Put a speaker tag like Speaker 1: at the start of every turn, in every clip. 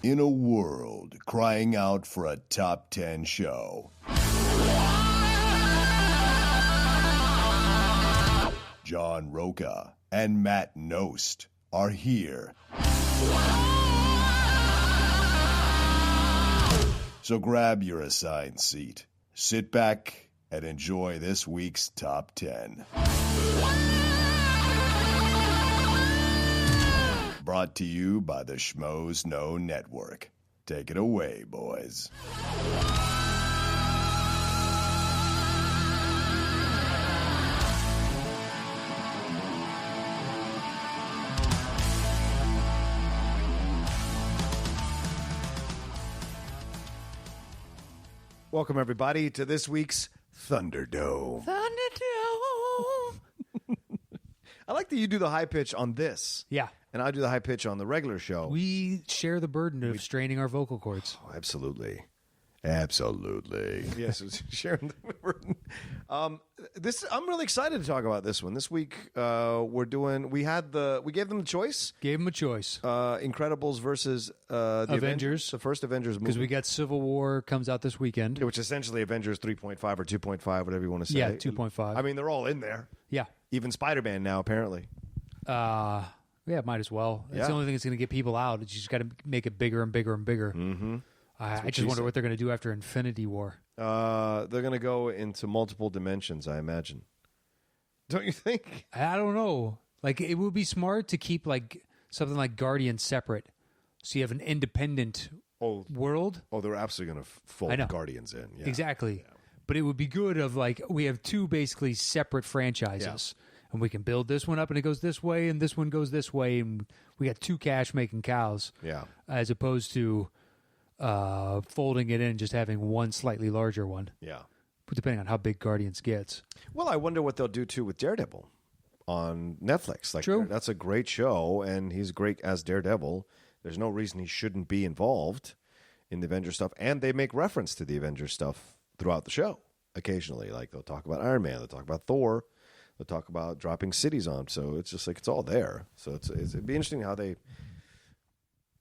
Speaker 1: In a world crying out for a top 10 show, John Roca and Matt Nost are here. So grab your assigned seat, sit back, and enjoy this week's Top 10. Brought to you by the Schmoes Know Network. Take it away, boys.
Speaker 2: Welcome, everybody, to this week's Thunderdome.
Speaker 3: Thunderdome.
Speaker 2: I like that you do the high pitch on this.
Speaker 3: Yeah.
Speaker 2: And I do the high pitch on the regular show.
Speaker 3: We share the burden of straining our vocal cords.
Speaker 2: Oh, absolutely. Absolutely. Yes, it's sharing the burden. I'm really excited to talk about this one. This week, we gave them the choice.
Speaker 3: Gave them a choice.
Speaker 2: Incredibles versus the
Speaker 3: Avengers.
Speaker 2: The first Avengers movie.
Speaker 3: Because we got Civil War comes out this weekend.
Speaker 2: Which is essentially Avengers 3.5 or 2.5, whatever you want to say.
Speaker 3: Yeah, 2.5.
Speaker 2: I mean, they're all in there.
Speaker 3: Yeah.
Speaker 2: Even Spider-Man now, apparently.
Speaker 3: Yeah, might as well. It's
Speaker 2: Yeah.
Speaker 3: the only thing that's going to get people out. It's you just got to make it bigger and bigger and bigger.
Speaker 2: Mm-hmm.
Speaker 3: I just wonder what they're going to do after Infinity War.
Speaker 2: They're going to go into multiple dimensions, I imagine. Don't you think?
Speaker 3: I don't know. Like, it would be smart to keep like something like Guardians separate, so you have an independent world.
Speaker 2: Oh, they're absolutely going to fold Guardians in. Yeah.
Speaker 3: Exactly. Yeah. But it would be good of like we have two basically separate franchises, and we can build this one up and it goes this way, and this one goes this way, and we got two cash making cows.
Speaker 2: Yeah.
Speaker 3: As opposed to folding it in and just having one slightly larger one.
Speaker 2: Yeah.
Speaker 3: But depending on how big Guardians gets.
Speaker 2: Well, I wonder what they'll do too with Daredevil on Netflix. Like,
Speaker 3: True.
Speaker 2: That's a great show, and he's great as Daredevil. There's no reason he shouldn't be involved in the Avengers stuff, and they make reference to the Avengers stuff throughout the show occasionally. Like, they'll talk about Iron Man, they'll talk about Thor, they'll talk about dropping cities on. So it's just like it's all there. So it'd be interesting how they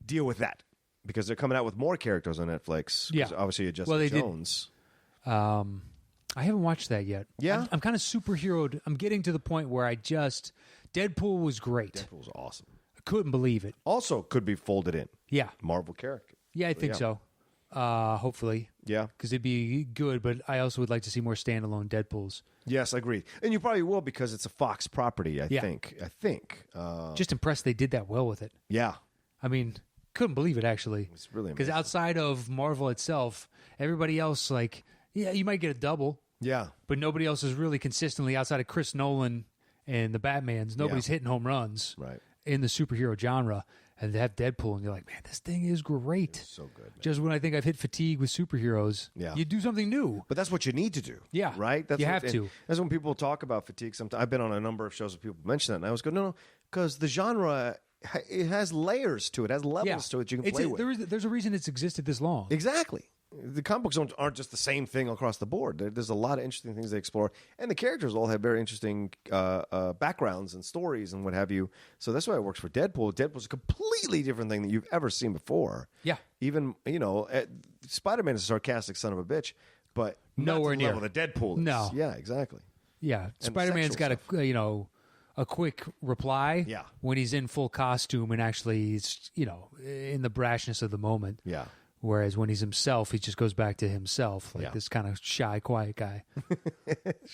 Speaker 2: deal with that, because they're coming out with more characters on Netflix.
Speaker 3: Yeah,
Speaker 2: obviously Jessica Jones.
Speaker 3: I haven't watched that yet.
Speaker 2: Yeah,
Speaker 3: I'm kind of superheroed. I'm getting to the point where Deadpool was great.
Speaker 2: Deadpool's awesome.
Speaker 3: I couldn't believe it.
Speaker 2: Also, could be folded in.
Speaker 3: Yeah,
Speaker 2: Marvel character.
Speaker 3: Yeah, I think so. Hopefully.
Speaker 2: Yeah.
Speaker 3: Because it'd be good, but I also would like to see more standalone Deadpools.
Speaker 2: Yes, I agree. And you probably will, because it's a Fox property, I think.
Speaker 3: Just impressed they did that well with it.
Speaker 2: Yeah.
Speaker 3: I mean, couldn't believe it, actually.
Speaker 2: It's really amazing.
Speaker 3: Because outside of Marvel itself, everybody else, like, yeah, you might get a double.
Speaker 2: Yeah.
Speaker 3: But nobody else is really consistently, outside of Chris Nolan and the Batmans, nobody's hitting home runs in the superhero genre. And they have Deadpool, and you're like, man, this thing is great.
Speaker 2: It's so good, man.
Speaker 3: Just when I think I've hit fatigue with superheroes, you do something new.
Speaker 2: But that's what you need to do.
Speaker 3: Yeah.
Speaker 2: Right?
Speaker 3: You have to.
Speaker 2: That's when people talk about fatigue. Sometimes I've been on a number of shows where people mention that, and I always go, no, because the genre, it has layers to it, has levels to it you can play with.
Speaker 3: There's a reason it's existed this long.
Speaker 2: Exactly. The comic books aren't just the same thing across the board. There's a lot of interesting things they explore, and the characters all have very interesting backgrounds and stories and what have you. So that's why it works for Deadpool. Deadpool's a completely different thing that you've ever seen before.
Speaker 3: Yeah.
Speaker 2: Even, Spider-Man is a sarcastic son of a bitch, but
Speaker 3: nowhere near
Speaker 2: the level that Deadpool is.
Speaker 3: No.
Speaker 2: Yeah, exactly.
Speaker 3: Yeah. Spider-Man's got a quick reply when he's in full costume and actually he's, in the brashness of the moment.
Speaker 2: Yeah.
Speaker 3: Whereas when he's himself, he just goes back to himself, like this kind of shy, quiet guy.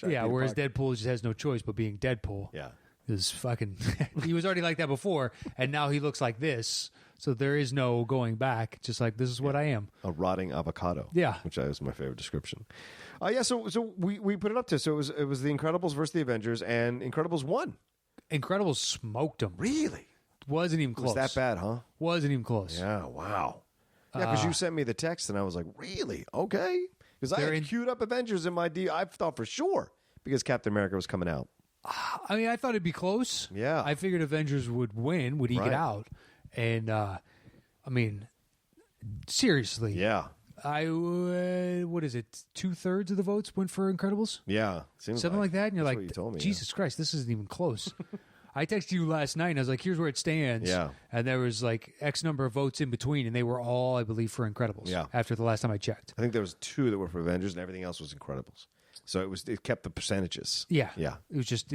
Speaker 3: Whereas Deadpool just has no choice but being Deadpool.
Speaker 2: Yeah.
Speaker 3: Is fucking. He was already like that before, and now he looks like this. So there is no going back. Just like, this is what I am.
Speaker 2: A rotting avocado.
Speaker 3: Yeah.
Speaker 2: Which was my favorite description. So we put it up to. So it was The Incredibles versus The Avengers, and Incredibles won.
Speaker 3: Incredibles smoked them.
Speaker 2: Really?
Speaker 3: Wasn't even close.
Speaker 2: Was that bad, huh?
Speaker 3: Wasn't even close.
Speaker 2: Yeah, wow. Yeah, because you sent me the text, and I was like, really? Okay. Because I had queued up Avengers in my I thought for sure, because Captain America was coming out.
Speaker 3: I mean, I thought it'd be close.
Speaker 2: Yeah.
Speaker 3: I figured Avengers would win, would eke it out. And, I mean, seriously.
Speaker 2: Yeah.
Speaker 3: What is it? 2/3 of the votes went for Incredibles?
Speaker 2: Yeah.
Speaker 3: Something like that. And you're like,
Speaker 2: what you told me,
Speaker 3: Jesus Christ, this isn't even close. I texted you last night and I was like, here's where it stands.
Speaker 2: Yeah.
Speaker 3: And there was like X number of votes in between, and they were all, I believe, for Incredibles.
Speaker 2: Yeah.
Speaker 3: After the last time I checked.
Speaker 2: I think there was 2 that were for Avengers, and everything else was Incredibles. So it kept the percentages.
Speaker 3: Yeah.
Speaker 2: Yeah.
Speaker 3: It's just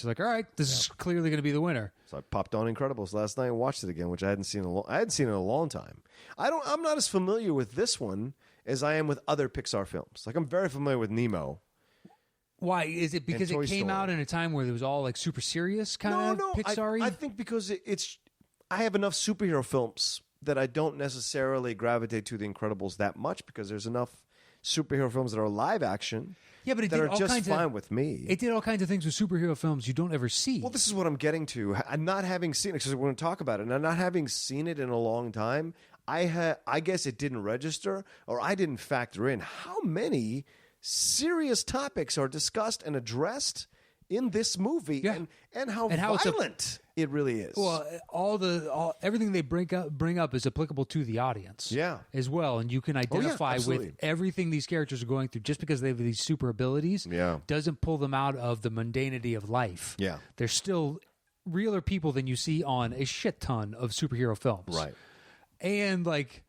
Speaker 3: like, all right, this is clearly going to be the winner.
Speaker 2: So I popped on Incredibles last night and watched it again, which I hadn't seen in a long time. I'm not as familiar with this one as I am with other Pixar films. Like, I'm very familiar with Nemo.
Speaker 3: Why? Is it because it
Speaker 2: Toy
Speaker 3: came
Speaker 2: Story.
Speaker 3: out in a time where it was all like super serious kind of Pixar-y?
Speaker 2: I think because I have enough superhero films that I don't necessarily gravitate to the Incredibles that much, because there's enough superhero films that are live action.
Speaker 3: Yeah, but it
Speaker 2: that
Speaker 3: did
Speaker 2: are
Speaker 3: all
Speaker 2: just
Speaker 3: kinds
Speaker 2: fine
Speaker 3: of,
Speaker 2: with me.
Speaker 3: It did all kinds of things with superhero films you don't ever see.
Speaker 2: Well, this is what I'm getting to. I'm not having seen it, because we're going to talk about it, and not having seen it in a long time, I guess it didn't register, or I didn't factor in how many serious topics are discussed and addressed in this movie, and how violent it really is.
Speaker 3: Well, everything they bring up is applicable to the audience, as well, and you can identify with everything these characters are going through. Just because they have these super abilities, doesn't pull them out of the mundanity of life.
Speaker 2: Yeah,
Speaker 3: they're still realer people than you see on a shit ton of superhero films,
Speaker 2: right?
Speaker 3: And like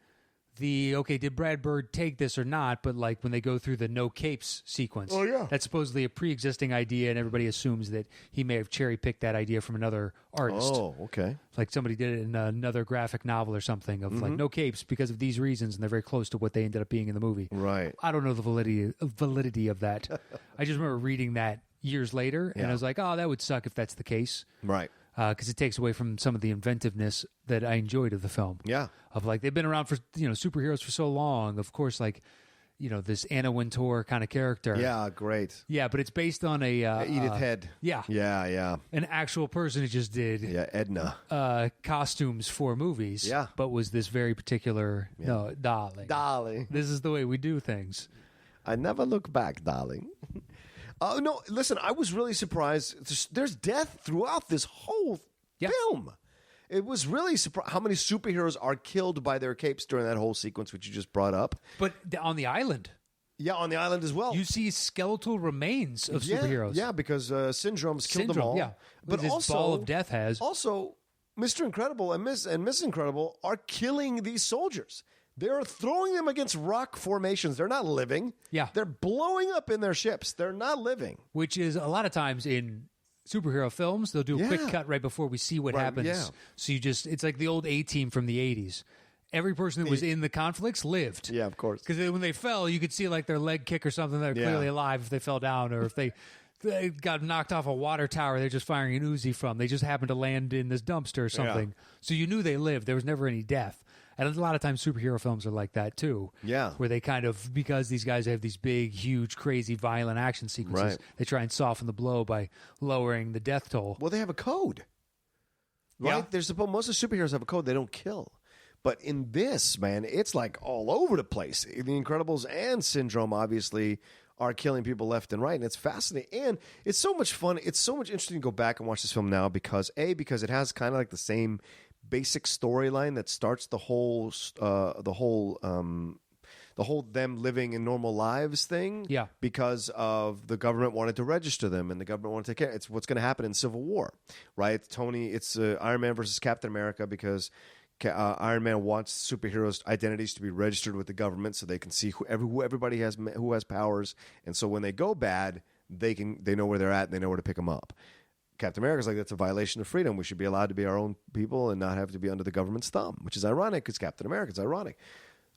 Speaker 3: did Brad Bird take this or not? But like when they go through the no capes sequence, that's supposedly a pre-existing idea, and everybody assumes that he may have cherry-picked that idea from another artist.
Speaker 2: Oh, okay.
Speaker 3: Like somebody did it in another graphic novel or something of like no capes because of these reasons, and they're very close to what they ended up being in the movie.
Speaker 2: Right.
Speaker 3: I don't know the validity of that. I just remember reading that years later, and I was like, oh, that would suck if that's the case.
Speaker 2: Right.
Speaker 3: Because it takes away from some of the inventiveness that I enjoyed of the film.
Speaker 2: Yeah.
Speaker 3: Of like, they've been around for, superheroes for so long. Of course, like, this Anna Wintour kind of character.
Speaker 2: Yeah, great.
Speaker 3: Yeah, but it's based on a...
Speaker 2: Edith Head.
Speaker 3: Yeah.
Speaker 2: Yeah.
Speaker 3: An actual person who just did...
Speaker 2: Yeah, Edna.
Speaker 3: Costumes for movies.
Speaker 2: Yeah.
Speaker 3: But was this very particular... Yeah. No, darling.
Speaker 2: Darling.
Speaker 3: This is the way we do things.
Speaker 2: I never look back, darling. No, listen, I was really surprised. There's death throughout this whole film. It was really surprising how many superheroes are killed by their capes during that whole sequence, which you just brought up.
Speaker 3: But on the island.
Speaker 2: Yeah, on the island as well.
Speaker 3: You see skeletal remains of superheroes.
Speaker 2: Yeah, because Syndrome's killed them all.
Speaker 3: Yeah,
Speaker 2: but
Speaker 3: his
Speaker 2: also,
Speaker 3: Ball of Death has.
Speaker 2: Also, Mr. Incredible and Miss Incredible are killing these soldiers. They're throwing them against rock formations. They're not living.
Speaker 3: Yeah.
Speaker 2: They're blowing up in their ships. They're not living.
Speaker 3: Which is a lot of times in superhero films, they'll do a quick cut right before we see what happens.
Speaker 2: Yeah.
Speaker 3: So it's like the old A-Team from the 80s. Every person that was in the conflicts lived.
Speaker 2: Yeah, of course.
Speaker 3: Because when they fell, you could see like their leg kick or something. They're clearly alive if they fell down, or if they got knocked off a water tower they're just firing an Uzi from. They just happened to land in this dumpster or something. So you knew they lived. There was never any death. And a lot of times superhero films are like that too. Yeah. Where they kind of, because these guys have these big, huge, crazy, violent action sequences, they try and soften the blow by lowering the death toll.
Speaker 2: Well, they have a code. Right?
Speaker 3: Yeah.
Speaker 2: Most of superheroes have a code. They don't kill. But in this, man, it's like all over the place. The Incredibles and Syndrome, obviously, are killing people left and right. And it's fascinating. And it's so much fun. It's so much interesting to go back and watch this film now because it has kind of like the same basic storyline that starts the whole them living in normal lives thing. Yeah. Because of the government wanted to register them and the government wanted to take care. It's what's going to happen in Civil War, right? It's Iron Man versus Captain America because Iron Man wants superheroes' identities to be registered with the government so they can see who everybody has who has powers. And so when they go bad, they know where they're at and they know where to pick them up. Captain America's like, that's a violation of freedom. We should be allowed to be our own people and not have to be under the government's thumb, which is ironic because Captain America's ironic.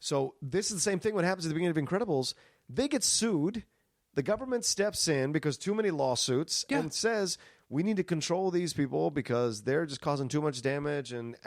Speaker 2: So this is the same thing what happens at the beginning of Incredibles. They get sued. The government steps in because too many lawsuits and says, we need to control these people because they're just causing too much damage and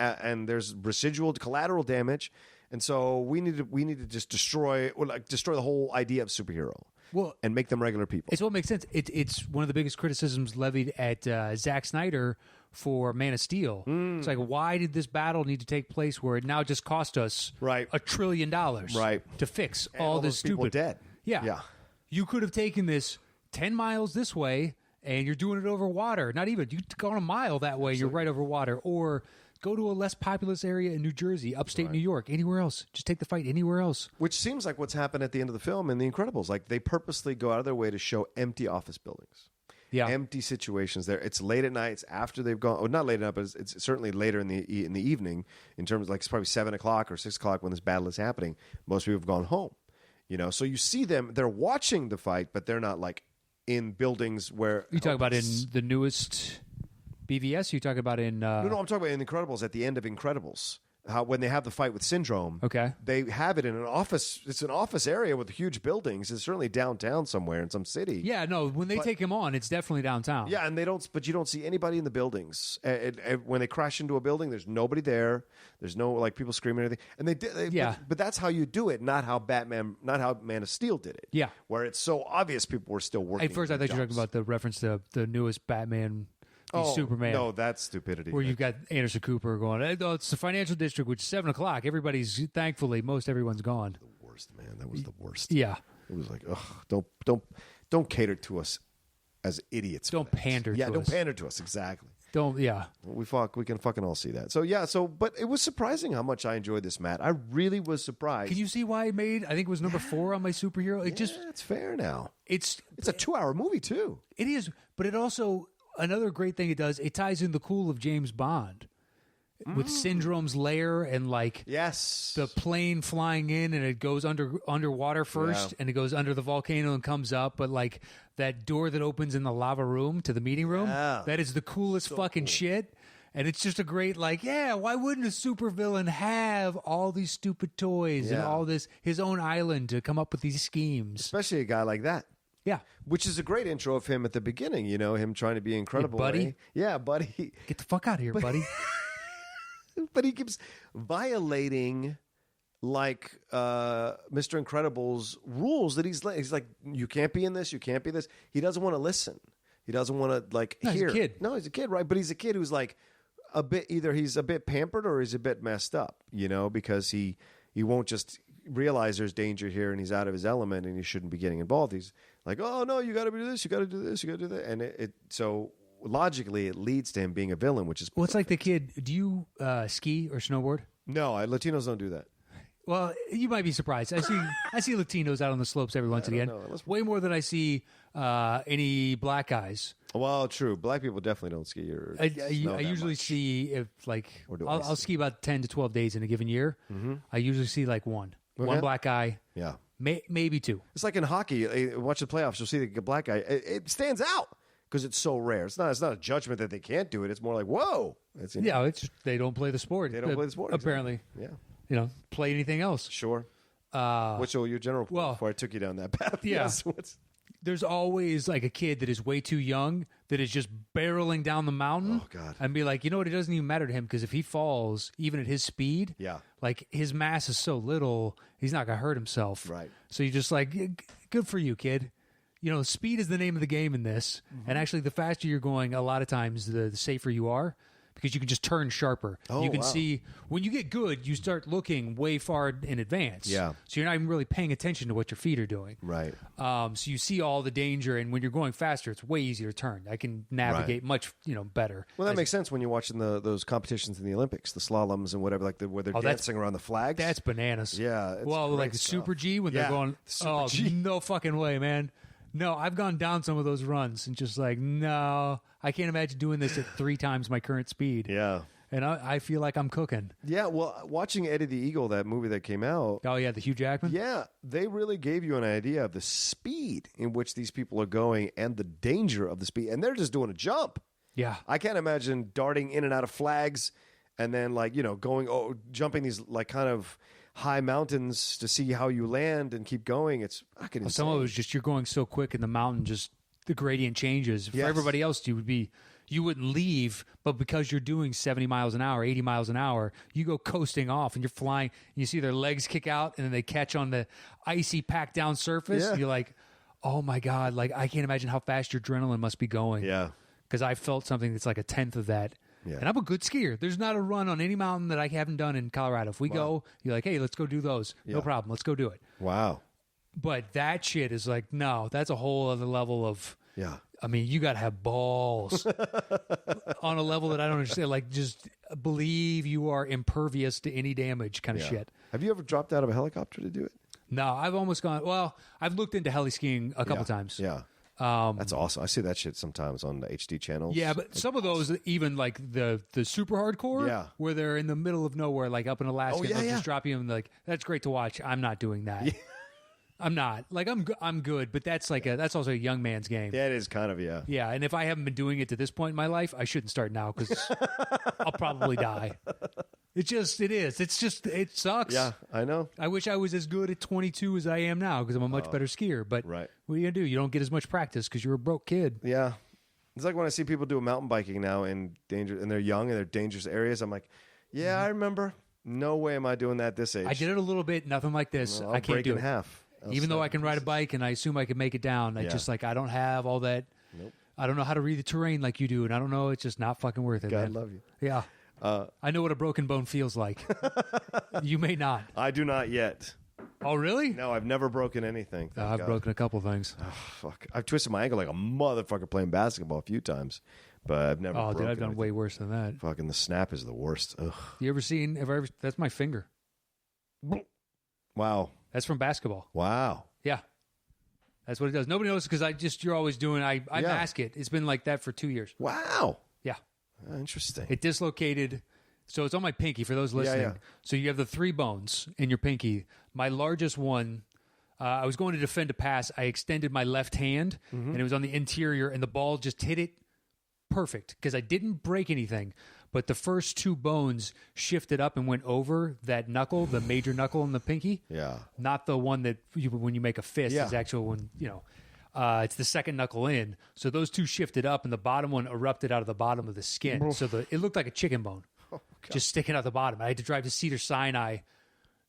Speaker 2: there's residual collateral damage. And so we need to just destroy the whole idea of superhero. Well, and make them regular people.
Speaker 3: It's what makes sense. It's one of the biggest criticisms levied at Zack Snyder for Man of Steel. It's like, why did this battle need to take place where it now just cost us $1 trillion to fix all this stupid
Speaker 2: people dead?
Speaker 3: Yeah. You could have taken this 10 miles this way, and you're doing it over water. Not even. You go on a mile that way, you're right over water. Or go to a less populous area in New Jersey, upstate New York, anywhere else. Just take the fight anywhere else.
Speaker 2: Which seems like what's happened at the end of the film in The Incredibles. Like, they purposely go out of their way to show empty office buildings. empty situations there. It's late at night. It's after they've gone. Oh, not late enough, but it's certainly later in the evening. In terms of like it's probably 7 o'clock or 6 o'clock when this battle is happening. Most people have gone home. So you see them. They're watching the fight, but they're not like in buildings where
Speaker 3: you talk about in the newest BVS. You talk about in
Speaker 2: no, I'm talking about in Incredibles. At the end of Incredibles. How when they have the fight with Syndrome, they have it in an office. It's an office area with huge buildings. It's certainly downtown somewhere in some city.
Speaker 3: Yeah, no. When they take him on, it's definitely downtown.
Speaker 2: Yeah, and but you don't see anybody in the buildings. When they crash into a building, there's nobody there. There's no like people screaming or anything. And but that's how you do it, not how Man of Steel did it.
Speaker 3: Yeah,
Speaker 2: where it's so obvious people were still working.
Speaker 3: At first, I thought you were talking about the reference to the newest Batman. Superman.
Speaker 2: No, that's stupidity.
Speaker 3: Where you've got Anderson Cooper going, it's the financial district, which is 7 o'clock. Thankfully, most everyone's gone.
Speaker 2: The worst, man. That was the worst.
Speaker 3: Yeah.
Speaker 2: It was like, don't cater to us as idiots.
Speaker 3: Don't pander to us.
Speaker 2: Yeah, don't pander to us. Exactly.
Speaker 3: Yeah.
Speaker 2: We can fucking all see that. But it was surprising how much I enjoyed this, Matt. I really was surprised.
Speaker 3: Can you see why it made, I think it was number 4 on my superhero?
Speaker 2: It's fair now.
Speaker 3: It's
Speaker 2: a 2-hour movie, too.
Speaker 3: It is, but it also... Another great thing it does, it ties in the cool of James Bond with Syndrome's lair and like the plane flying in and it goes underwater first and it goes under the volcano and comes up, but like that door that opens in the lava room to the meeting room, that is the coolest fucking shit. And it's just a great why wouldn't a supervillain have all these stupid toys and all this his own island to come up with these schemes,
Speaker 2: especially a guy like that.
Speaker 3: Yeah.
Speaker 2: Which is a great intro of him at the beginning, him trying to be incredible.
Speaker 3: Hey, buddy.
Speaker 2: Eh? Yeah, buddy.
Speaker 3: Get the fuck out of here, buddy.
Speaker 2: But he keeps violating, like, Mr. Incredible's rules that he's like, you can't be in this, you can't be this. He doesn't want to listen. He doesn't want to, hear.
Speaker 3: He's a kid.
Speaker 2: No, he's a kid, right? But he's a kid who's, like, either he's a bit pampered or he's a bit messed up, because he won't just realize there's danger here and he's out of his element and he shouldn't be getting involved. He's like, oh no, you got to do this, you got to do this, you got to do that, and so logically it leads to him being a villain, which is
Speaker 3: well, it's like the kid. Do you ski or snowboard?
Speaker 2: No, Latinos don't do that.
Speaker 3: Well, you might be surprised. I see Latinos out on the the every once again. Way more than I see any black guys.
Speaker 2: Well, true. Black people definitely don't ski or
Speaker 3: I usually see if I'll ski about 10 to 12 days in a given year. Mm-hmm. I usually see like one black guy.
Speaker 2: Yeah.
Speaker 3: Maybe 2.
Speaker 2: It's like in hockey. Watch the playoffs. You'll see the black guy. It stands out because it's so rare. It's not a judgment that they can't do it. It's more like, whoa.
Speaker 3: They don't play the sport.
Speaker 2: They don't play the sport.
Speaker 3: Apparently.
Speaker 2: Exactly.
Speaker 3: Yeah. Play anything else.
Speaker 2: Sure. What's your general point before I took you down that path?
Speaker 3: Yeah.
Speaker 2: Yes,
Speaker 3: there's always like a kid that is way too young that is just barreling down the mountain.
Speaker 2: Oh, God.
Speaker 3: And be like, it doesn't even matter to him because if he falls, even at his speed, like his mass is so little, he's not going to hurt himself.
Speaker 2: Right.
Speaker 3: So you're just like, good for you, kid. Speed is the name of the game in this. Mm-hmm. And actually, the faster you're going, a lot of times, the safer you are. Because you can just turn sharper. You can see when you get good, you start looking way far in advance.
Speaker 2: Yeah.
Speaker 3: So you're not even really paying attention to what your feet are doing.
Speaker 2: Right.
Speaker 3: So you see all the danger, and when you're going faster, it's way easier to turn. I can navigate much, better.
Speaker 2: Well, that makes sense when you're watching those competitions in the Olympics, the slaloms and whatever, like where they're dancing around the flags.
Speaker 3: That's bananas.
Speaker 2: Yeah.
Speaker 3: Like the Super G when they're going. No fucking way, man. No, I've gone down some of those runs and just like, no, I can't imagine doing this at 3 times my current speed.
Speaker 2: Yeah.
Speaker 3: And I feel like I'm cooking.
Speaker 2: Yeah, well, watching Eddie the Eagle, that movie that came out.
Speaker 3: Oh, yeah, the Hugh Jackman?
Speaker 2: Yeah, they really gave you an idea of the speed in which these people are going and the danger of the speed. And they're just doing a jump.
Speaker 3: Yeah.
Speaker 2: I can't imagine darting in and out of flags and then, jumping these, kind of high mountains to see how you land and keep going. It's fucking insane.
Speaker 3: Some of it was just you're going so quick in the mountain, just the gradient changes. For everybody else, you wouldn't leave, but because you're doing 70 miles an hour, 80 miles an hour, you go coasting off and you're flying. And you see their legs kick out and then they catch on the icy packed down surface. Yeah. You're like, oh my God, I can't imagine how fast your adrenaline must be going.
Speaker 2: Yeah.
Speaker 3: Because I felt something that's like a tenth of that. Yeah. And I'm a good skier. There's not a run on any mountain that I haven't done in Colorado. If we go, you're like, hey, let's go do those. Yeah. No problem. Let's go do it.
Speaker 2: Wow.
Speaker 3: But that shit is like, no, that's a whole other level of, I mean, you got to have balls on a level that I don't understand. Like, just believe you are impervious to any damage kind of shit.
Speaker 2: Have you ever dropped out of a helicopter to do it?
Speaker 3: No, I've almost gone, I've looked into heli skiing a couple times.
Speaker 2: Yeah. That's awesome. I see that shit sometimes on the HD channels.
Speaker 3: Yeah, but some of those, even like the super hardcore, where they're in the middle of nowhere, like up in Alaska, they'll just drop you and like, that's great to watch. I'm not doing that. Yeah. I'm not. Like, I'm good, but that's that's also a young man's game.
Speaker 2: Yeah, it is kind of, yeah.
Speaker 3: Yeah, and if I haven't been doing it to this point in my life, I shouldn't start now because I'll probably die. It is. It's just, it sucks.
Speaker 2: Yeah, I know.
Speaker 3: I wish I was as good at 22 as I am now because I'm a much better skier. But what are you going to do? You don't get as much practice because you're a broke kid.
Speaker 2: Yeah. It's like when I see people do mountain biking now and they're young and they're dangerous areas. I'm like, I remember. No way am I doing that this age.
Speaker 3: I did it a little bit, nothing like this.
Speaker 2: I'll
Speaker 3: I can't
Speaker 2: break
Speaker 3: do
Speaker 2: in
Speaker 3: it.
Speaker 2: half.
Speaker 3: Even though I can ride a bike and I assume I can make it down, I just I don't have all that.
Speaker 2: Nope.
Speaker 3: I don't know how to read the terrain like you do, and I don't know. It's just not fucking worth it.
Speaker 2: God
Speaker 3: man.
Speaker 2: love you.
Speaker 3: Yeah. I know what a broken bone feels like. You may not.
Speaker 2: I do not yet.
Speaker 3: Oh, really?
Speaker 2: No, I've never broken anything.
Speaker 3: I've broken a couple things.
Speaker 2: Oh, fuck. I've twisted my ankle like a motherfucker playing basketball a few times, but I've never broken
Speaker 3: I've done
Speaker 2: anything.
Speaker 3: way worse than that.
Speaker 2: Fucking the snap is the worst. Ugh.
Speaker 3: You ever seen, that's my finger.
Speaker 2: Wow.
Speaker 3: That's from basketball.
Speaker 2: Wow.
Speaker 3: Yeah. That's what it does. Nobody knows because you're always doing, I mask it. It's been like that for 2 years.
Speaker 2: Wow.
Speaker 3: Yeah.
Speaker 2: Interesting.
Speaker 3: It dislocated. So it's on my pinky for those listening.
Speaker 2: Yeah.
Speaker 3: So you have the 3 bones in your pinky. My largest one, I was going to defend a pass. I extended my left hand, and it was on the interior, and the ball just hit it perfect because I didn't break anything. But the first 2 bones shifted up and went over that knuckle, the major knuckle in the pinky.
Speaker 2: Yeah.
Speaker 3: Not the one that when you make a fist is actual one, it's the second knuckle in. So those 2 shifted up, and the bottom one erupted out of the bottom of the skin. So it looked like a chicken bone. Just sticking out the bottom. I had to drive to Cedar Sinai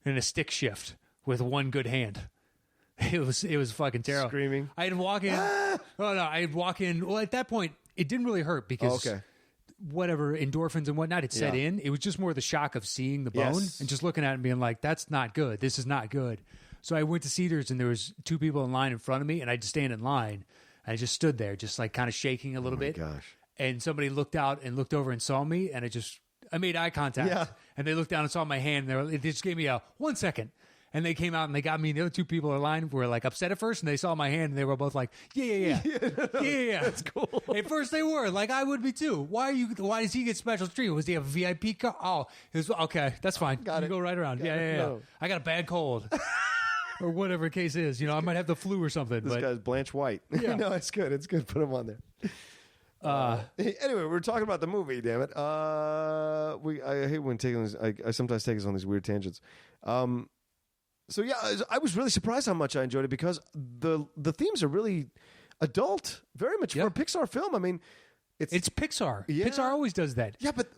Speaker 3: in a stick shift with one good hand. It was fucking terrible.
Speaker 2: Screaming.
Speaker 3: I had to walk in. I'd walk in. Well, at that point, it didn't really hurt because whatever endorphins and whatnot had set in. It was just more the shock of seeing the bone and just looking at it and being like, "That's not good. This is not good." So I went to Cedars and there was 2 people in line in front of me, and I just stand in line. And I just stood there, just like kind of shaking a little bit.
Speaker 2: Gosh.
Speaker 3: And somebody looked out and looked over and saw me, and I made eye contact, and they looked down and saw my hand. And they just gave me a 1 second, and they came out and they got me. And the other 2 people in line were like upset at first, and they saw my hand, and they were both like, "Yeah, that's cool." At first, they were like, "I would be too." Why does he get special treatment? Was he a VIP car? Oh, it was okay. That's fine. You go right around. Yeah. I got a bad cold. Or whatever the case is, I might have the flu or something.
Speaker 2: This guy's Blanche White.
Speaker 3: Yeah.
Speaker 2: No, it's good. It's good. Put him on there. Anyway, we're talking about the movie. Damn it. I hate when taking these. I sometimes take us on these weird tangents. So yeah, I was really surprised how much I enjoyed it because the themes are really adult, very much for a Pixar film. I mean,
Speaker 3: it's Pixar.
Speaker 2: Yeah.
Speaker 3: Pixar always does that.
Speaker 2: Yeah, but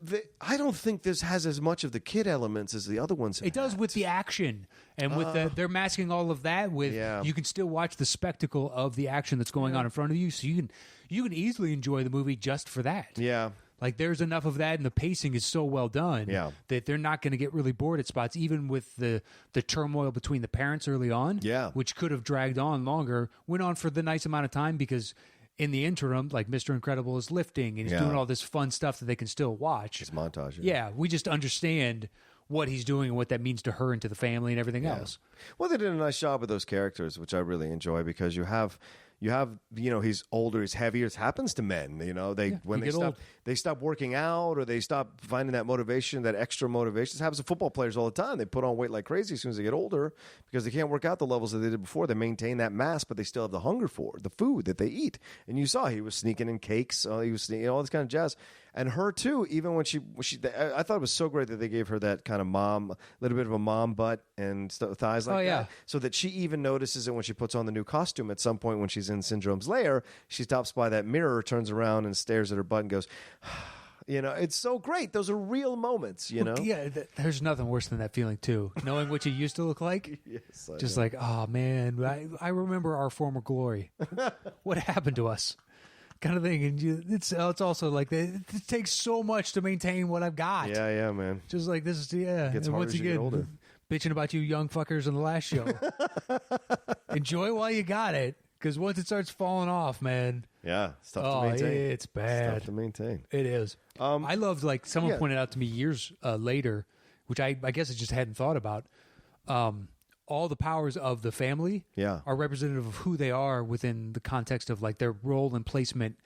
Speaker 2: I don't think this has as much of the kid elements as the other ones.
Speaker 3: It does with the action and with they're masking all of that with. You can still watch the spectacle of the action that's going on in front of you, so you can easily enjoy the movie just for that.
Speaker 2: Yeah.
Speaker 3: Like there's enough of that, and the pacing is so well done that they're not going to get really bored at spots, even with the turmoil between the parents early on, which could have dragged on longer, went on for the nice amount of time because in the interim, like Mr. Incredible is lifting and he's doing all this fun stuff that they can still watch.
Speaker 2: It's montage.
Speaker 3: Yeah, we just understand what he's doing and what that means to her and to the family and everything else.
Speaker 2: Well, they did a nice job with those characters, which I really enjoy because you have he's older, he's heavier. It happens to men, when they stop working out or they stop finding that motivation, that extra motivation. This happens to football players all the time. They put on weight like crazy as soon as they get older because they can't work out the levels that they did before. They maintain that mass, but they still have the hunger for the food that they eat. And you saw he was sneaking in cakes. He was sneaking all this kind of jazz. And her too, even when she I thought it was so great that they gave her that kind of little bit of a mom butt and thighs like that. So that she even notices it when she puts on the new costume at some point when she's in Syndrome's lair. She stops by that mirror, turns around and stares at her butt and goes, it's so great. Those are real moments,
Speaker 3: Yeah, there's nothing worse than that feeling too. Knowing what you used to look like.
Speaker 2: Yes,
Speaker 3: just like, oh man, I remember our former glory. What happened to us? Kind of thing, and it's also like it takes so much to maintain what I've got.
Speaker 2: Yeah, man.
Speaker 3: Just like this is
Speaker 2: It gets harder as you get older.
Speaker 3: Bitching about you young fuckers in the last show. Enjoy while you got it, because once it starts falling off, man.
Speaker 2: Yeah, it's tough to maintain.
Speaker 3: It's bad.
Speaker 2: It's tough to maintain.
Speaker 3: It is. I loved someone pointed out to me years later, which I guess I just hadn't thought about. all the powers of the family are representative of who they are within the context of like their role and placement.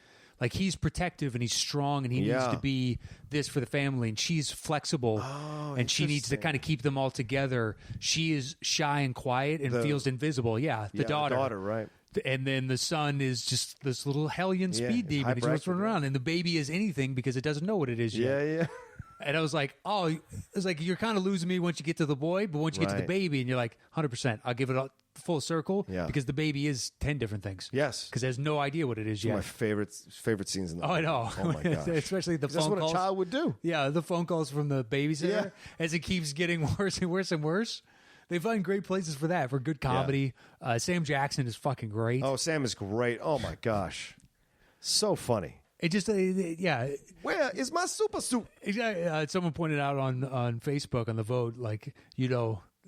Speaker 3: Like he's protective and he's strong and he needs to be this for the family, and she's flexible and she needs to kind of keep them all together. She is shy and quiet and feels invisible. The daughter.
Speaker 2: The daughter, right.
Speaker 3: And then the son is just this little hellion speed demon. He's just running around, and the baby is anything because it doesn't know what it is yet.
Speaker 2: Yeah.
Speaker 3: And I was like, it's like you're kind of losing me once you get to the boy, but once you get to the baby, and you're like, 100%, I'll give it a full circle because the baby is 10 different things.
Speaker 2: Yes,
Speaker 3: because it has no idea what it is yet.
Speaker 2: My favorite scenes in the movie.
Speaker 3: I know.
Speaker 2: Oh my gosh,
Speaker 3: especially the phone calls.
Speaker 2: That's what a child would do.
Speaker 3: Yeah, the phone calls from the babysitter as it keeps getting worse and worse and worse. They find great places for that, for good comedy. Sam Jackson is fucking great.
Speaker 2: Oh, Sam is great. Oh my gosh, so funny.
Speaker 3: It just,
Speaker 2: Where is my super suit?
Speaker 3: Someone pointed out on Facebook on the vote, like,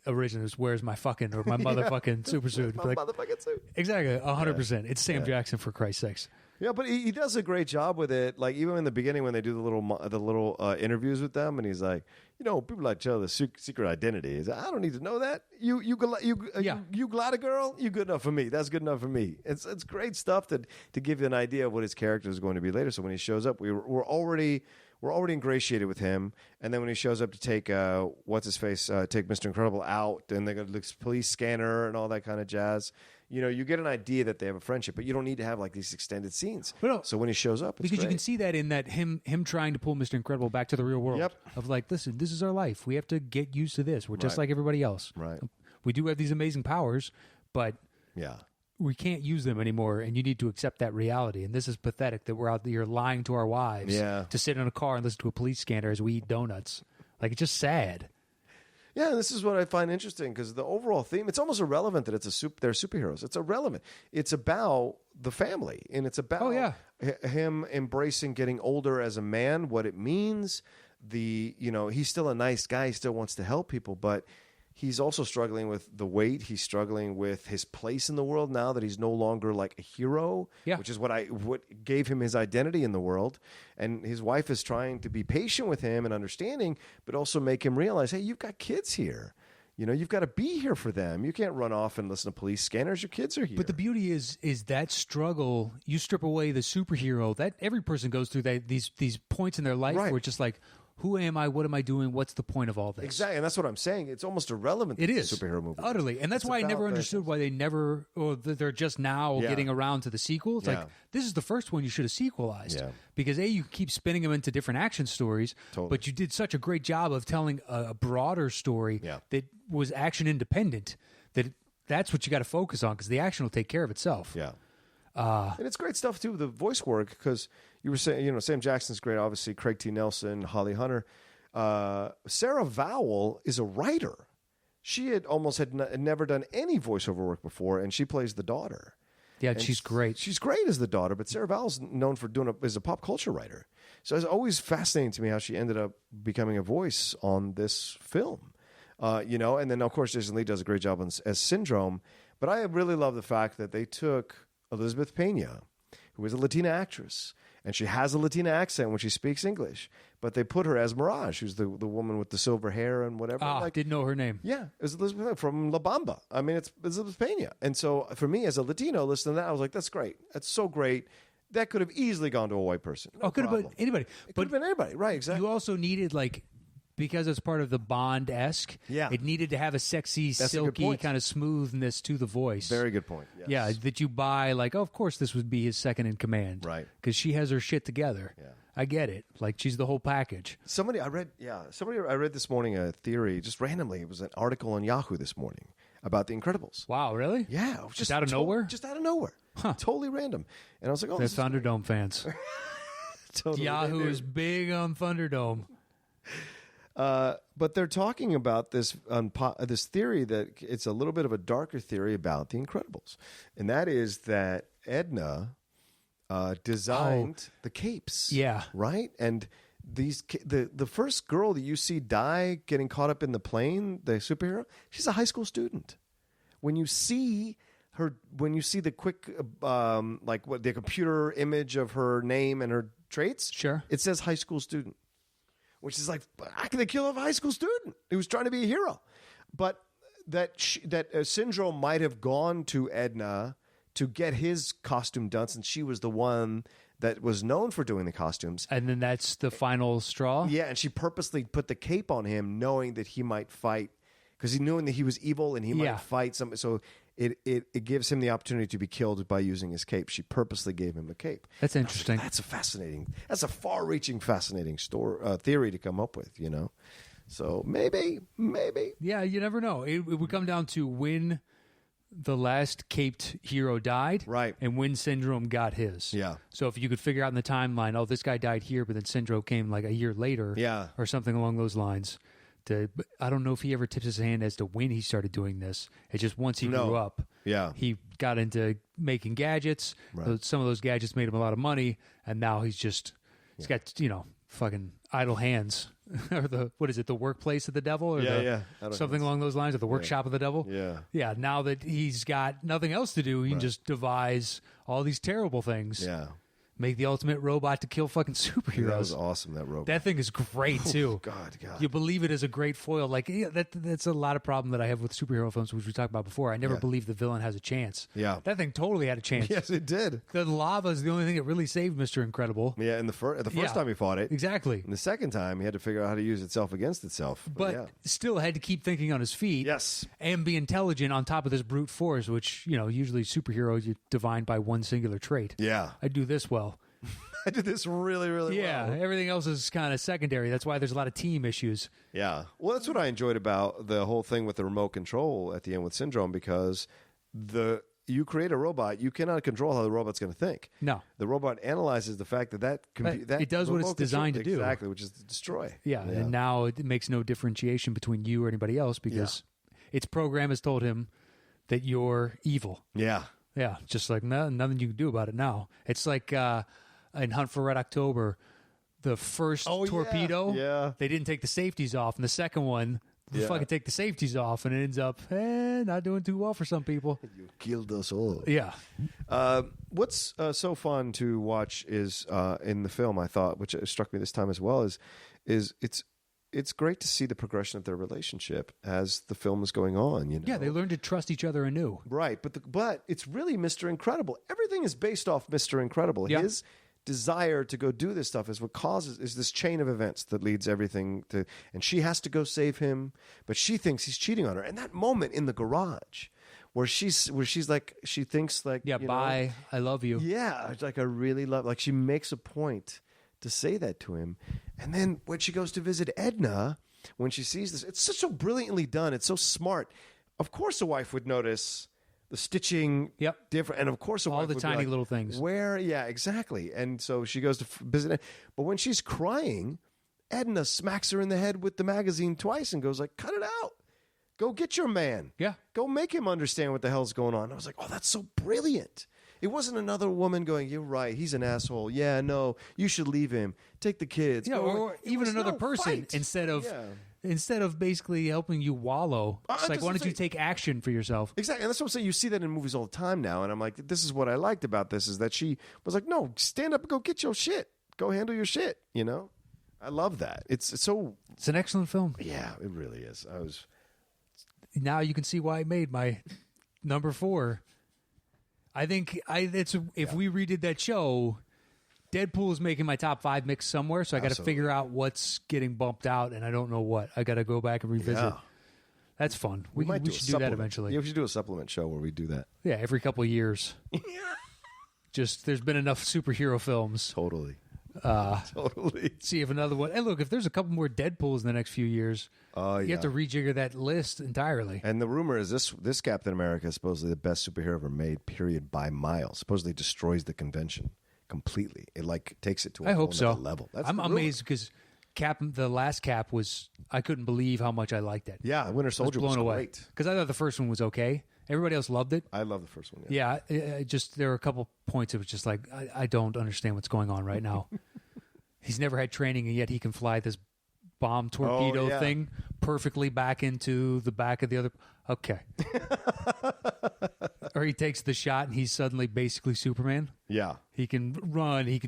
Speaker 3: original is where's my fucking or my motherfucking super suit.
Speaker 2: My
Speaker 3: like,
Speaker 2: motherfucking suit.
Speaker 3: Exactly, 100%. It's Sam Jackson, for Christ's sakes.
Speaker 2: Yeah, but he does a great job with it. Like even in the beginning when they do the little interviews with them, and he's like, people like to tell the secret identity. He's like, I don't need to know that. You glad a girl? You good enough for me. That's good enough for me. It's great stuff to give you an idea of what his character is going to be later. So when he shows up, we're already ingratiated with him, and then when he shows up to take take Mr. Incredible out, and they go to the police scanner and all that kind of jazz. You get an idea that they have a friendship, but you don't need to have like these extended scenes. So when he shows up, it's
Speaker 3: because
Speaker 2: great.
Speaker 3: You can see that in that him trying to pull Mr. Incredible back to the real world.
Speaker 2: Yep.
Speaker 3: Of like, listen, this is our life. We have to get used to this. We're just like everybody else.
Speaker 2: Right.
Speaker 3: We do have these amazing powers, but we can't use them anymore, and you need to accept that reality. And this is pathetic that we're out here lying to our wives to sit in a car and listen to a police scanner as we eat donuts. Like, it's just sad.
Speaker 2: Yeah, this is what I find interesting because the overall theme, it's almost irrelevant that they're superheroes. It's irrelevant. It's about the family, and it's about him embracing getting older as a man, what it means. He's still a nice guy. He still wants to help people, but he's also struggling with the weight. He's struggling with his place in the world now that he's no longer like a hero, which is what gave him his identity in the world. And his wife is trying to be patient with him and understanding, but also make him realize, hey, you've got kids here. You've got to be here for them. You can't run off and listen to police scanners. Your kids are here.
Speaker 3: But the beauty is that struggle. You strip away the superhero. That every person goes through these points in their life where it's just like, who am I? What am I doing? What's the point of all this?
Speaker 2: Exactly, and that's what I'm saying. It's almost irrelevant to the superhero movie.
Speaker 3: Utterly. And that's why I never understood why they're just now getting around to the sequel. It's like, this is the first one you should have sequelized. Yeah. Because you keep spinning them into different action stories, but you did such a great job of telling a broader story that was action independent, that's what you got to focus on, because the action will take care of itself.
Speaker 2: Yeah. And it's great stuff, too, the voice work, because you were saying, Sam Jackson's great, obviously, Craig T. Nelson, Holly Hunter. Sarah Vowell is a writer. She had never done any voiceover work before, and she plays the daughter.
Speaker 3: Yeah, and she's great.
Speaker 2: She's great as the daughter, but Sarah Vowell's known for as a pop culture writer. So it's always fascinating to me how she ended up becoming a voice on this film. And then, of course, Jason Lee does a great job as Syndrome. But I really love the fact that they took Elizabeth Pena, who is a Latina actress, and she has a Latina accent when she speaks English, but they put her as Mirage, who's the woman with the silver hair and whatever.
Speaker 3: Didn't know her name.
Speaker 2: Yeah, it was Elizabeth from La Bamba. I mean, it's Elizabeth Pena. And so for me, as a Latino, listening to that, I was like, that's great. That's so great. That could have easily gone to a white person. No
Speaker 3: could have been anybody.
Speaker 2: It could have been anybody. Right, exactly.
Speaker 3: You also needed, because it's part of the Bond-esque, it needed to have a sexy, silky kind of smoothness to the voice.
Speaker 2: Very good point. Yes.
Speaker 3: Yeah, that you buy, of course this would be his second in command.
Speaker 2: Right.
Speaker 3: Because she has her shit together. Yeah. I get it. She's the whole package.
Speaker 2: Somebody I read this morning a theory, just randomly. It was an article on Yahoo this morning about The Incredibles.
Speaker 3: Wow, really?
Speaker 2: Yeah.
Speaker 3: Just out of nowhere?
Speaker 2: Just out of nowhere. Huh. Totally random. And I was like, oh,
Speaker 3: they're Thunderdome fans.
Speaker 2: Totally
Speaker 3: Yahoo is big on Thunderdome.
Speaker 2: But they're talking about this theory that it's a little bit of a darker theory about The Incredibles, and that is that Edna designed the capes.
Speaker 3: Yeah,
Speaker 2: right. And the first girl that you see die getting caught up in the plane, the superhero, she's a high school student. When you see the quick the computer image of her name and her traits,
Speaker 3: sure,
Speaker 2: it says high school student. Which is how can they kill a high school student who was trying to be a hero? But that Syndrome might have gone to Edna to get his costume done, since she was the one that was known for doing the costumes.
Speaker 3: And then that's the final straw?
Speaker 2: Yeah, and she purposely put the cape on him knowing that he might fight, because he knew that he was evil and he might fight some. So it gives him the opportunity to be killed by using his cape. She purposely gave him the cape.
Speaker 3: That's interesting.
Speaker 2: That's a far-reaching, fascinating theory to come up with, you know? So maybe.
Speaker 3: Yeah, you never know. It would come down to when the last caped hero died,
Speaker 2: right,
Speaker 3: and when Syndrome got his.
Speaker 2: Yeah.
Speaker 3: So if you could figure out in the timeline, oh, this guy died here, but then Syndrome came like a year later, or something along those lines. I don't know if he ever tips his hand as to when he started doing this. It's just once he grew up, he got into making gadgets. Right. Some of those gadgets made him a lot of money, and now he's got fucking idle hands. Or the workplace of the devil, or something along those lines, or the workshop of the devil. Yeah. Now that he's got nothing else to do, he can just devise all these terrible things. Yeah. Make the ultimate robot to kill fucking superheroes.
Speaker 2: That was awesome, that robot.
Speaker 3: That thing is great, too.
Speaker 2: God.
Speaker 3: You believe it as a great foil. Like, that's a lot of problem that I have with superhero films, which we talked about before. I never believe the villain has a chance.
Speaker 2: Yeah.
Speaker 3: That thing totally had a chance.
Speaker 2: Yes, it did.
Speaker 3: The lava is the only thing that really saved Mr. Incredible.
Speaker 2: Yeah, the first time he fought it.
Speaker 3: Exactly.
Speaker 2: And the second time, he had to figure out how to use itself against itself.
Speaker 3: But still had to keep thinking on his feet.
Speaker 2: Yes.
Speaker 3: And be intelligent on top of this brute force, which, usually superheroes you divine by one singular trait.
Speaker 2: Yeah.
Speaker 3: I do this well.
Speaker 2: I did this really, really well.
Speaker 3: Yeah, everything else is kind of secondary. That's why there's a lot of team issues.
Speaker 2: Yeah. Well, that's what I enjoyed about the whole thing with the remote control at the end with Syndrome, because you create a robot, you cannot control how the robot's going to think.
Speaker 3: No.
Speaker 2: The robot analyzes the fact that
Speaker 3: it does what it's designed to do.
Speaker 2: Exactly, which is to destroy.
Speaker 3: Yeah, and now it makes no differentiation between you or anybody else, because its program has told him that you're evil.
Speaker 2: Yeah.
Speaker 3: Yeah, just like nothing you can do about it now. It's like in Hunt for Red October, the first torpedo, they didn't take the safeties off, and the second one, they fucking take the safeties off, and it ends up not doing too well for some people.
Speaker 2: You killed us all.
Speaker 3: Yeah.
Speaker 2: What's so fun to watch is in the film, I thought, which struck me this time as well, is it's great to see the progression of their relationship as the film is going on.
Speaker 3: Yeah, they learn to trust each other anew.
Speaker 2: Right, but it's really Mr. Incredible. Everything is based off Mr. Incredible. Yeah. His desire to go do this stuff is what is this chain of events that leads everything to, and she has to go save him, but she thinks he's cheating on her. And that moment in the garage where she's like, she thinks like,
Speaker 3: bye, I love you.
Speaker 2: Yeah, it's like, I really love, like, she makes a point to say that to him. And then when she goes to visit Edna, when she sees this, it's so brilliantly done. It's so smart. Of course a wife would notice the stitching different, and of course
Speaker 3: all the tiny little things.
Speaker 2: Yeah, exactly. And so she goes to visit it. But when she's crying, Edna smacks her in the head with the magazine twice and goes like, cut it out. Go get your man.
Speaker 3: Yeah.
Speaker 2: Go make him understand what the hell's going on. I was like, oh, that's so brilliant. It wasn't another woman going, you're right, he's an asshole. Yeah, no, you should leave him. Take the kids.
Speaker 3: Yeah, or even another person
Speaker 2: fight.
Speaker 3: Instead of basically helping you wallow. It's like, why don't you take action for yourself?
Speaker 2: Exactly. And that's what I'm saying. You see that in movies all the time now. And I'm like, this is what I liked about this, is that she was like, no, stand up and go get your shit. Go handle your shit, I love that. It's
Speaker 3: an excellent film.
Speaker 2: Yeah, it really is.
Speaker 3: Now you can see why I made my number 4. I think if we redid that show, Deadpool is making my top 5 mix somewhere, so I got to figure out what's getting bumped out, and I don't know what. I got to go back and revisit. Yeah. That's fun. We should do that eventually.
Speaker 2: Yeah, we should do a supplement show where we do that.
Speaker 3: Yeah, every couple of years. Just there's been enough superhero films.
Speaker 2: Totally.
Speaker 3: See if another one. And look, if there's a couple more Deadpools in the next few years, you have to rejigger that list entirely.
Speaker 2: And the rumor is this Captain America is supposedly the best superhero ever made, period, by miles. Supposedly destroys the convention completely. It takes it to a whole other level. I'm
Speaker 3: amazed because the last Cap was, I couldn't believe how much I liked it.
Speaker 2: Yeah, Winter Soldier was great.
Speaker 3: Because I thought the first one was okay. Everybody else loved it.
Speaker 2: I love the first one.
Speaker 3: Yeah, there were a couple points it was just like, I don't understand what's going on right now. He's never had training, and yet he can fly this bomb torpedo thing perfectly back into the back of the other. Okay. Or he takes the shot, and he's suddenly basically Superman.
Speaker 2: Yeah.
Speaker 3: He can run. He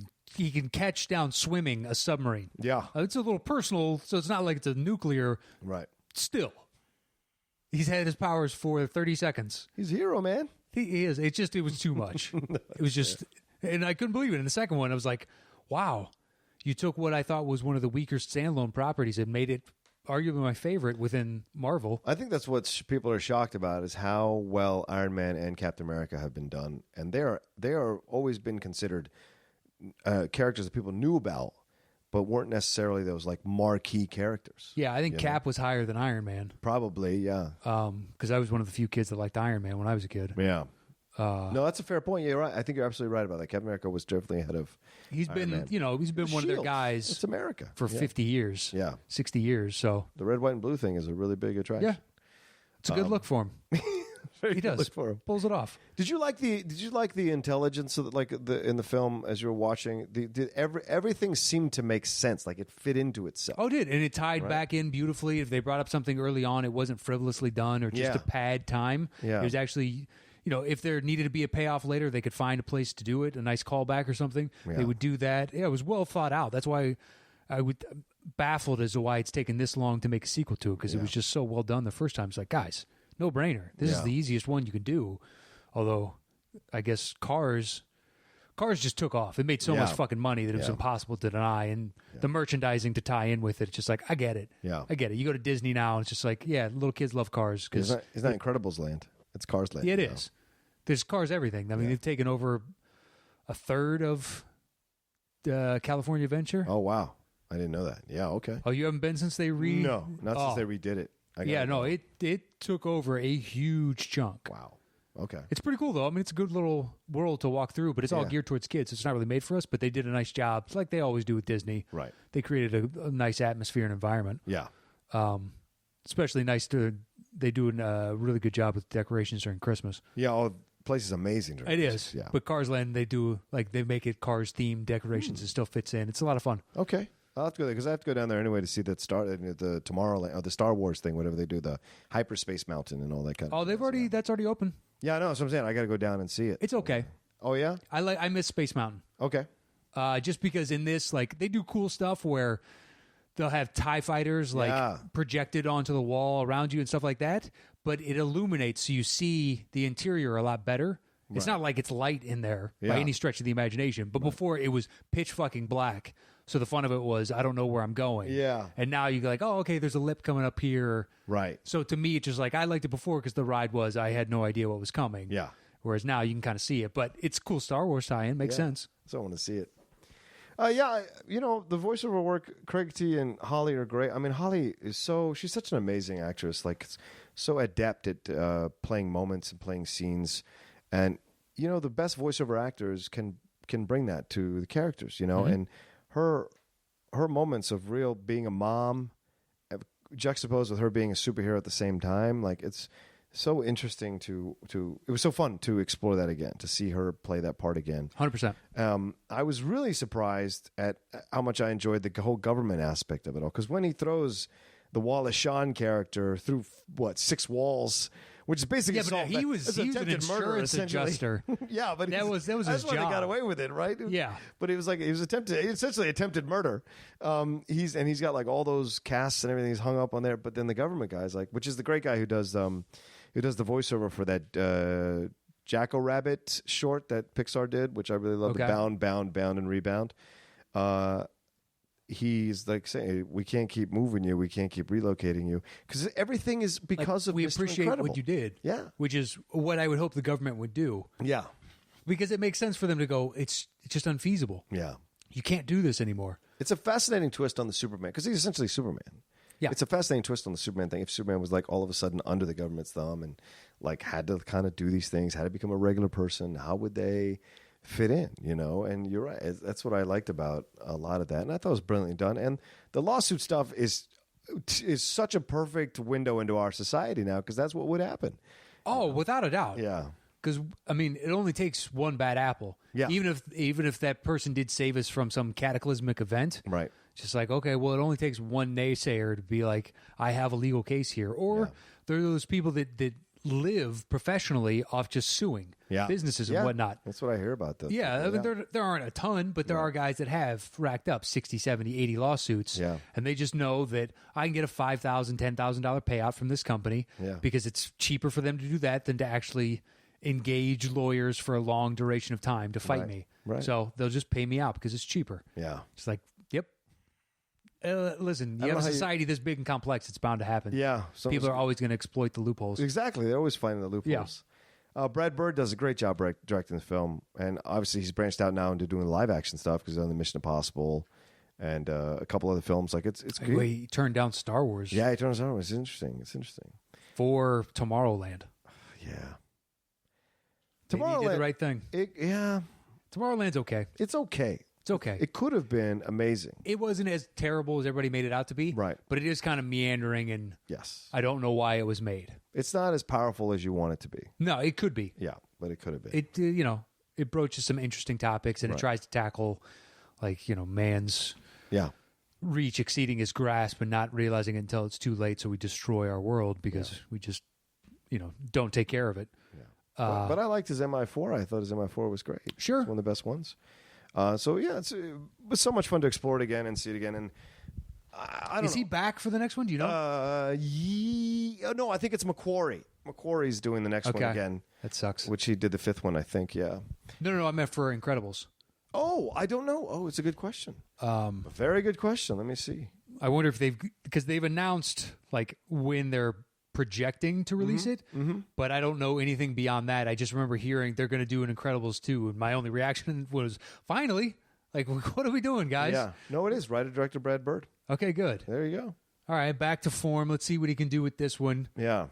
Speaker 3: can catch down swimming a submarine.
Speaker 2: Yeah.
Speaker 3: It's a little personal, so it's not like it's a nuclear.
Speaker 2: Right.
Speaker 3: Still. He's had his powers for 30 seconds.
Speaker 2: He's a hero, man.
Speaker 3: He is. It was too much. It was just, and I couldn't believe it. In the second one, I was like, wow, you took what I thought was one of the weaker standalone properties and made it arguably my favorite within Marvel.
Speaker 2: I think that's what people are shocked about is how well Iron Man and Captain America have been done. And they are always been considered characters that people knew about, but weren't necessarily those like marquee characters.
Speaker 3: Yeah, I think Cap was higher than Iron Man.
Speaker 2: Probably, yeah.
Speaker 3: Because I was one of the few kids that liked Iron Man when I was a kid.
Speaker 2: Yeah. No, that's a fair point. You're right. I think you're absolutely right about that. Captain America was definitely ahead of
Speaker 3: He's
Speaker 2: Iron
Speaker 3: been,
Speaker 2: Man.
Speaker 3: he's been one of their guys.
Speaker 2: It's America.
Speaker 3: For 50 years.
Speaker 2: Yeah.
Speaker 3: 60 years, so.
Speaker 2: The red, white, and blue thing is a really big attraction.
Speaker 3: Yeah. It's a good look for him. He does.
Speaker 2: Look for him.
Speaker 3: Pulls it off.
Speaker 2: Did you like the intelligence of in the film as you were watching? Everything seemed to make sense, like it fit into itself.
Speaker 3: Oh, it did. And it tied back in beautifully. If they brought up something early on, it wasn't frivolously done or just to pad time.
Speaker 2: Yeah.
Speaker 3: It was actually, if there needed to be a payoff later, they could find a place to do it, a nice callback or something.
Speaker 2: Yeah.
Speaker 3: They would do that. Yeah, it was well thought out. That's why I would baffled as to why it's taken this long to make a sequel to it, because it was just so well done the first time. It's like, guys, no brainer. This is the easiest one you can do. Although, I guess Cars just took off. It made so much fucking money that it was impossible to deny. And the merchandising to tie in with it, it's just like, I get it.
Speaker 2: Yeah.
Speaker 3: I get it. You go to Disney now, and it's just like, yeah, little kids love cars.
Speaker 2: It's not Incredibles land. It's Cars land.
Speaker 3: Yeah, it is. There's Cars everything. I mean, they've taken over a third of California Adventure.
Speaker 2: Oh, wow. I didn't know that. Yeah, okay.
Speaker 3: Oh, you haven't been since they
Speaker 2: No, not since they redid it.
Speaker 3: It took over a huge chunk.
Speaker 2: Wow. Okay.
Speaker 3: It's pretty cool, though. I mean, it's a good little world to walk through, but it's all geared towards kids. It's not really made for us, but they did a nice job. It's like they always do with Disney.
Speaker 2: Right.
Speaker 3: They created a nice atmosphere and environment.
Speaker 2: Yeah.
Speaker 3: Especially nice they do a really good job with decorations during Christmas.
Speaker 2: Yeah, the place is amazing.
Speaker 3: It is.
Speaker 2: Yeah.
Speaker 3: But Cars Land, they make it Cars-themed decorations. It still fits in. It's a lot of fun.
Speaker 2: Okay. I'll have to go there because I have to go down there anyway to see the Tomorrowland or the Star Wars thing, whatever they do, the hyperspace mountain and all that kind of stuff.
Speaker 3: That's already open.
Speaker 2: Yeah, I know. That's what I'm saying. I got to go down and see it.
Speaker 3: It's okay.
Speaker 2: Oh, yeah?
Speaker 3: I miss Space Mountain.
Speaker 2: Okay.
Speaker 3: Just because in this, they do cool stuff where they'll have TIE fighters projected onto the wall around you and stuff like that, but it illuminates so you see the interior a lot better. Right. It's not like it's light in there by any stretch of the imagination, but before it was pitch fucking black. So the fun of it was, I don't know where I'm going.
Speaker 2: Yeah.
Speaker 3: And now you go like, oh, okay, there's a lip coming up here.
Speaker 2: Right.
Speaker 3: So to me, it's just like, I liked it before because the ride I had no idea what was coming.
Speaker 2: Yeah.
Speaker 3: Whereas now you can kind of see it. But it's cool Star Wars tie-in. Makes sense.
Speaker 2: So I want to see it. The voiceover work, Craig T and Holly are great. I mean, Holly is she's such an amazing actress, so adept at playing moments and playing scenes. And, the best voiceover actors can bring that to the characters, and her moments of real being a mom juxtaposed with her being a superhero at the same time, it's so interesting to it was so fun to explore that again, to see her play that part again.
Speaker 3: 100%.
Speaker 2: I was really surprised at how much I enjoyed the whole government aspect of it all, because when he throws the Wallace Shawn character through 6 walls, which is basically
Speaker 3: he was an insurance adjuster.
Speaker 2: Yeah, but
Speaker 3: that was his
Speaker 2: that's
Speaker 3: job.
Speaker 2: Why they got away with it, right?
Speaker 3: Yeah,
Speaker 2: but it was essentially attempted murder. He's got all those casts and everything. He's hung up on there. But then the government guy's which is the great guy who does the voiceover for that Jacko Rabbit short that Pixar did, which I really love.
Speaker 3: Okay.
Speaker 2: Bound, and Rebound. He's saying, we can't keep moving you, we can't keep relocating you, because everything is because of
Speaker 3: we
Speaker 2: Mr.
Speaker 3: appreciate
Speaker 2: Incredible.
Speaker 3: what you did.
Speaker 2: Yeah,
Speaker 3: which is what I would hope the government would do.
Speaker 2: Yeah,
Speaker 3: because it makes sense for them to go, it's just unfeasible.
Speaker 2: Yeah,
Speaker 3: you can't do this anymore.
Speaker 2: It's a fascinating twist on the Superman, because he's essentially Superman.
Speaker 3: Yeah,
Speaker 2: it's a fascinating twist on the Superman thing. If Superman was all of a sudden under the government's thumb and had to kind of do these things, had to become a regular person, how would they fit in, and you're right. That's what I liked about a lot of that, and I thought it was brilliantly done. And the lawsuit stuff is such a perfect window into our society now, because that's what would happen.
Speaker 3: Oh, without a doubt.
Speaker 2: Yeah,
Speaker 3: because it only takes one bad apple.
Speaker 2: Yeah,
Speaker 3: even if that person did save us from some cataclysmic event,
Speaker 2: right?
Speaker 3: Just okay, well, it only takes one naysayer to be like, I have a legal case here, or there are those people that live professionally off just suing businesses and whatnot.
Speaker 2: That's what I hear about that.
Speaker 3: Yeah, I mean, there aren't a ton, but there are guys that have racked up 60, 70, 80 lawsuits.
Speaker 2: Yeah.
Speaker 3: And they just know that I can get a $5,000, $10,000 payout from this company because it's cheaper for them to do that than to actually engage lawyers for a long duration of time to fight me.
Speaker 2: Right.
Speaker 3: So they'll just pay me out because it's cheaper.
Speaker 2: Yeah.
Speaker 3: It's like, yep. Listen, you have a society this big and complex, it's bound to happen.
Speaker 2: Yeah.
Speaker 3: People are always going to exploit the loopholes.
Speaker 2: Exactly. They're always finding the loopholes. Yeah. Brad Bird does a great job directing the film. And obviously he's branched out now into doing live action stuff because he's on the Mission Impossible and a couple other films. Like it's good.
Speaker 3: Wait, he turned down Star Wars.
Speaker 2: Yeah, he turned down Star Wars. It's interesting. It's interesting.
Speaker 3: For Tomorrowland.
Speaker 2: Yeah.
Speaker 3: Tomorrowland did the right thing. Tomorrowland's okay.
Speaker 2: It's okay.
Speaker 3: It's okay.
Speaker 2: It could have been amazing.
Speaker 3: It wasn't as terrible as everybody made it out to be.
Speaker 2: Right.
Speaker 3: But it is kind of meandering, and I don't know why it was made.
Speaker 2: It's not as powerful as you want it to be.
Speaker 3: No, it could be.
Speaker 2: Yeah, but it could have been.
Speaker 3: It it broaches some interesting topics, and it tries to tackle man's reach exceeding his grasp and not realizing it until it's too late, so we destroy our world because we just don't take care of it.
Speaker 2: Yeah. But I liked his MI4. I thought his MI4 was great.
Speaker 3: Sure.
Speaker 2: It's one of the best ones. It was so much fun to explore it again and see it again. And I don't know.
Speaker 3: Is he back for the next one? Do you know?
Speaker 2: No, I think it's Macquarie. Macquarie's doing the next one again.
Speaker 3: That sucks.
Speaker 2: Which he did the fifth one, I think, yeah.
Speaker 3: No, I meant for Incredibles.
Speaker 2: Oh, I don't know. Oh, it's a good question. A very good question. Let me see.
Speaker 3: I wonder if because they've announced when they're projecting to release it, but I don't know anything beyond that. I just remember hearing they're going to do an Incredibles 2, and my only reaction was, finally, what are we doing, guys?
Speaker 2: Yeah. No, it is. Writer-director Brad Bird.
Speaker 3: Okay, good.
Speaker 2: There you go.
Speaker 3: All right, back to form. Let's see what he can do with this one.
Speaker 2: Yeah.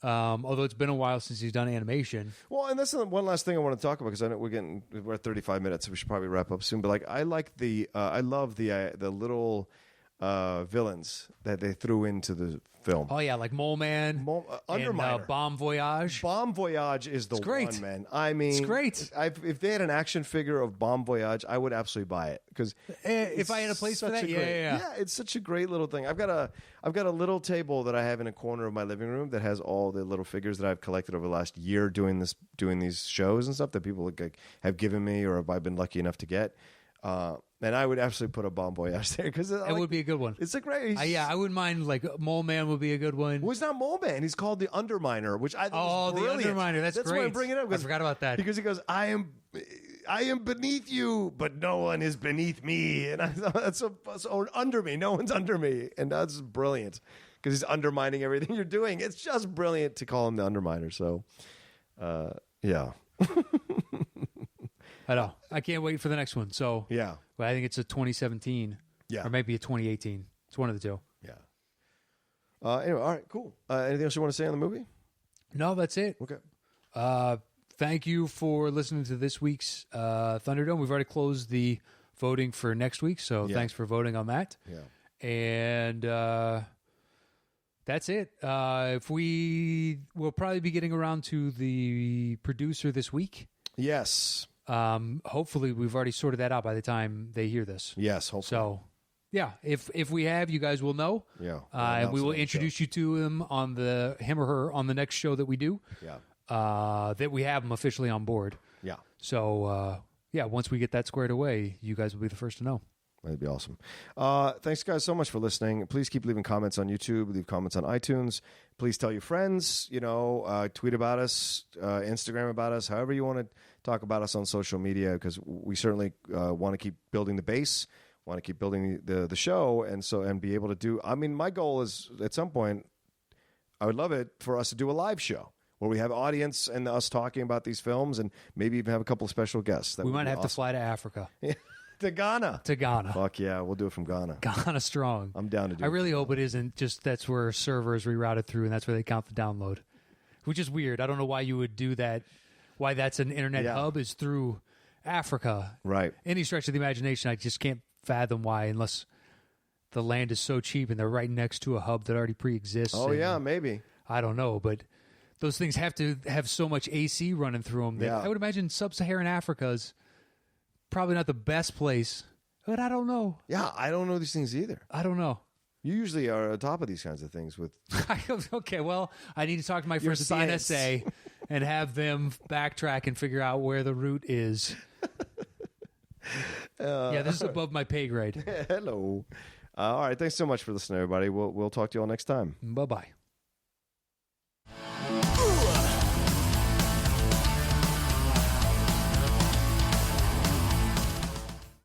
Speaker 3: Although it's been a while since he's done animation.
Speaker 2: Well, and that's one last thing I want to talk about because I know we're at 35 minutes, so we should probably wrap up soon. But I love the little villains that they threw into the film.
Speaker 3: Oh yeah, like Mole Man,
Speaker 2: Underminer,
Speaker 3: and Bomb Voyage.
Speaker 2: Bomb Voyage is the one, man. I mean,
Speaker 3: it's great.
Speaker 2: If they had an action figure of Bomb Voyage, I would absolutely buy it because
Speaker 3: if I had a place for that,
Speaker 2: it's such a great little thing. I've got a little table that I have in a corner of my living room that has all the little figures that I've collected over the last year doing these shows and stuff that people have given me or have I been lucky enough to get. And I would absolutely put a Bomb Voyage there because it
Speaker 3: would be a good one.
Speaker 2: It's a great.
Speaker 3: I wouldn't mind. Mole Man would be a good one.
Speaker 2: Well, it's not Mole Man. He's called the Underminer, which I think is brilliant.
Speaker 3: The Underminer. That's great.
Speaker 2: Why I'm bringing it up.
Speaker 3: I forgot about that
Speaker 2: because he goes, "I am beneath you, but no one is beneath me," and I thought that's so under me. No one's under me, and that's brilliant because he's undermining everything you're doing. It's just brilliant to call him the Underminer. So, yeah.
Speaker 3: I know. I can't wait for the next one. So
Speaker 2: yeah,
Speaker 3: but I think it's a 2017. Yeah, or maybe a 2018. It's one of the two.
Speaker 2: Yeah. Anyway, all right, cool. Anything else you want to say on the movie?
Speaker 3: No, that's it.
Speaker 2: Okay.
Speaker 3: Thank you for listening to this week's Thunderdome. We've already closed the voting for next week, so thanks for voting on that.
Speaker 2: Yeah.
Speaker 3: And that's it. We'll probably be getting around to the producer this week.
Speaker 2: Yes.
Speaker 3: Hopefully we've already sorted that out by the time they hear this.
Speaker 2: Yes, hopefully.
Speaker 3: So, yeah, if we have, you guys will know.
Speaker 2: Yeah.
Speaker 3: And we will introduce you to him or her on the next show that we do.
Speaker 2: Yeah.
Speaker 3: That we have him officially on board.
Speaker 2: Yeah.
Speaker 3: So, once we get that squared away, you guys will be the first to know.
Speaker 2: That'd be awesome. Thanks, guys, so much for listening. Please keep leaving comments on YouTube. Leave comments on iTunes. Please tell your friends. Tweet about us, Instagram about us. However you want to talk about us on social media, because we certainly want to keep building the base. Want to keep building the show, and be able to do. I mean, my goal is at some point, I would love it for us to do a live show where we have audience and us talking about these films, and maybe even have a couple of special guests.
Speaker 3: We might have to fly to Africa.
Speaker 2: To Ghana.
Speaker 3: Fuck
Speaker 2: yeah, we'll do it from Ghana.
Speaker 3: Ghana strong.
Speaker 2: I'm down to do it.
Speaker 3: I really hope it isn't just that's where server is rerouted through and that's where they count the download, which is weird. I don't know why you would do that. Why that's an internet hub is through Africa.
Speaker 2: Right.
Speaker 3: Any stretch of the imagination, I just can't fathom why, unless the land is so cheap and they're right next to a hub that already pre-exists.
Speaker 2: Oh, yeah, maybe.
Speaker 3: I don't know, but those things have to have so much AC running through them that I would imagine sub-Saharan Africa's probably not the best place, but I don't know.
Speaker 2: Yeah, I don't know these things either.
Speaker 3: I don't know.
Speaker 2: You usually are on top of these kinds of things with.
Speaker 3: Okay, well, I need to talk to my friends at the
Speaker 2: science.
Speaker 3: NSA and have them backtrack and figure out where the route is. Yeah, this is above my pay grade.
Speaker 2: Hello. All right. Thanks so much for listening, everybody. We'll talk to you all next time.
Speaker 3: Bye-bye.